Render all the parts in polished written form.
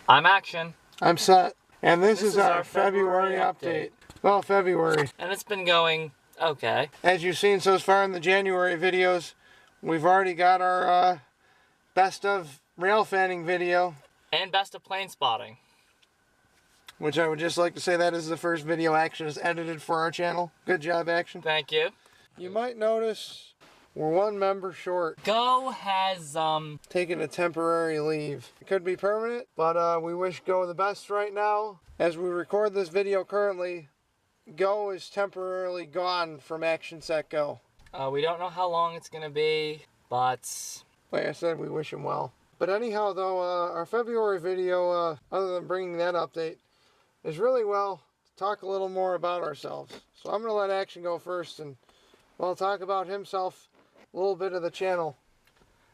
I'm Action. I'm Sett. And this is our February update. Well, February. And it's been going okay. As you've seen so far in the January videos, we've already got our best of Railfanning video. And best of Planespotting. Which I would just like to say that is the first video Action has edited for our channel. Good job, Action. Thank you. You might notice we're one member short. Go has, taken a temporary leave. It could be permanent, but we wish Go the best right now. As we record this video currently, Go is temporarily gone from Action, Sett, Go. We don't know how long it's gonna be, but like I said, we wish him well. But anyhow, though, our February video, other than bringing that update, is really, well, to talk a little more about ourselves. So I'm going to let Action go first and, well, talk about himself, a little bit of the channel.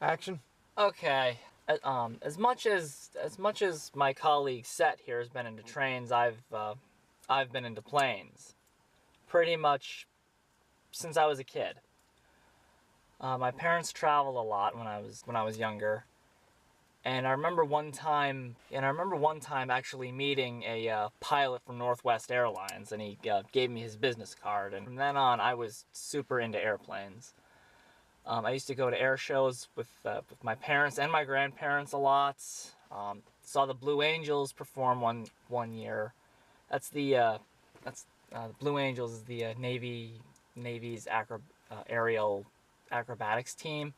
Action. Okay. As much as my colleague Sett here has been into trains, I've been into planes, pretty much since I was a kid. My parents traveled a lot when I was younger, and I remember one time actually meeting a pilot from Northwest Airlines, and he gave me his business card, and from then on I was super into airplanes. I used to go to air shows with my parents and my grandparents a lot. Saw the Blue Angels perform one year. The Blue Angels is the Navy's aerial acrobatics team.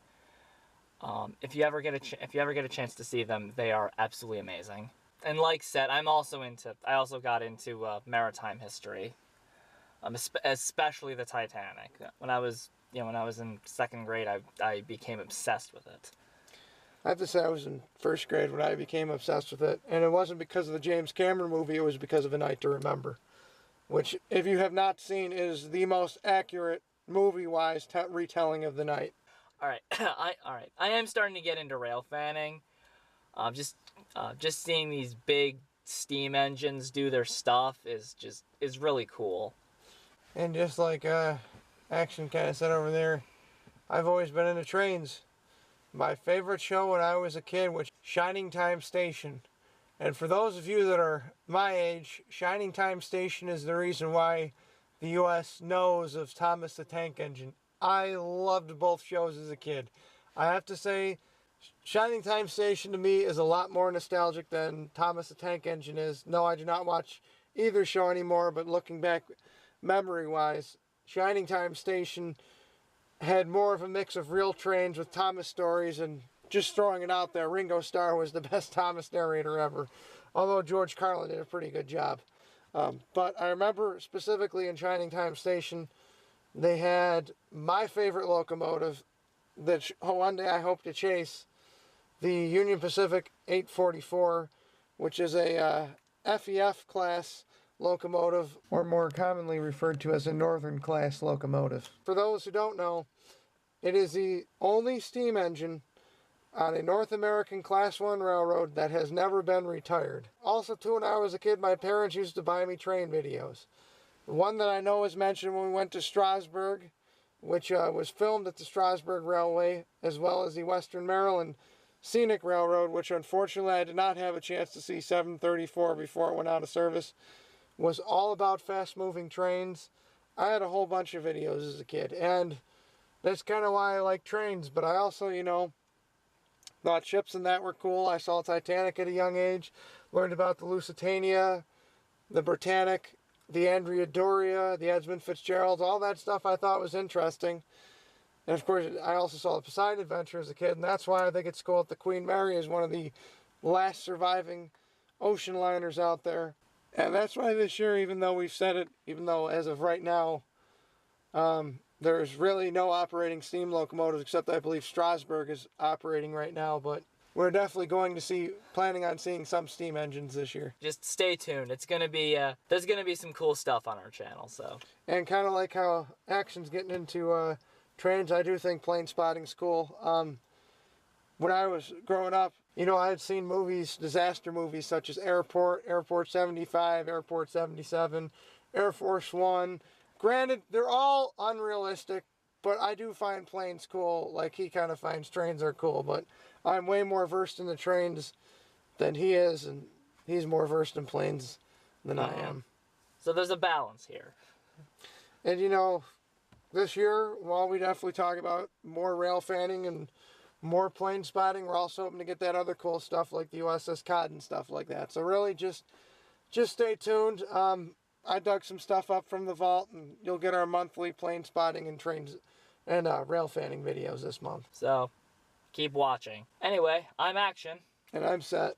If you ever get a chance to see them, they are absolutely amazing. And like Sett, I also got into maritime history, especially the Titanic. When I was in second grade, I became obsessed with it. I have to say I was in first grade when I became obsessed with it, and it wasn't because of the James Cameron movie, it was because of A Night to Remember, which, if you have not seen, is the most accurate movie-wise retelling of the night. Alright, I am starting to get into railfanning. Just seeing these big steam engines do their stuff is really cool. And just like Action kind of said over there, I've always been into trains. My favorite show when I was a kid was Shining Time Station. And for those of you that are my age, Shining Time Station is the reason why the U.S. knows of Thomas the Tank Engine. I loved both shows as a kid. I have to say, Shining Time Station to me is a lot more nostalgic than Thomas the Tank Engine is. No, I do not watch either show anymore, but looking back memory-wise, Shining Time Station had more of a mix of real trains with Thomas stories, and just throwing it out there, Ringo Starr was the best Thomas narrator ever, although George Carlin did a pretty good job. But I remember specifically in Shining Time Station, they had my favorite locomotive that one day I hope to chase, the Union Pacific 844, which is a FEF class locomotive, or more commonly referred to as a Northern class locomotive. For those who don't know, it is the only steam engine on a North American Class 1 railroad that has never been retired. Also, too, when I was a kid, my parents used to buy me train videos. The one that I know was mentioned when we went to Strasburg, which was filmed at the Strasburg Railway, as well as the Western Maryland Scenic Railroad, which unfortunately I did not have a chance to see 734 before it went out of service, was all about fast-moving trains. I had a whole bunch of videos as a kid, and that's kind of why I like trains, but I also, thought ships and that were cool. I saw Titanic at a young age, learned about the Lusitania, the Britannic, the Andrea Doria, the Esmond Fitzgerald, all that stuff I thought was interesting. And of course, I also saw the Poseidon Adventure as a kid, and that's why I think it's cool that the Queen Mary is one of the last surviving ocean liners out there. And that's why this year, even though we've said it, even though as of right now, there's really no operating steam locomotives, except I believe Strasburg is operating right now, but we're definitely planning on seeing some steam engines this year. Just stay tuned. It's gonna be, there's gonna be some cool stuff on our channel, so. And kind of like how Action's getting into trains, I do think Planespotting's cool. When I was growing up, I had seen movies, disaster movies, such as Airport, Airport 75, Airport 77, Air Force One. Granted, they're all unrealistic, but I do find planes cool, like he kind of finds trains are cool, but I'm way more versed in the trains than he is, and he's more versed in planes than I am. So there's a balance here. And you know, this year, while we definitely talk about more rail fanning and more plane spotting, we're also hoping to get that other cool stuff like the USS Cod and stuff like that. So really just stay tuned. I dug some stuff up from the vault, and you'll get our monthly plane spotting and trains and rail fanning videos this month. So keep watching. Anyway, I'm Action. And I'm Sett.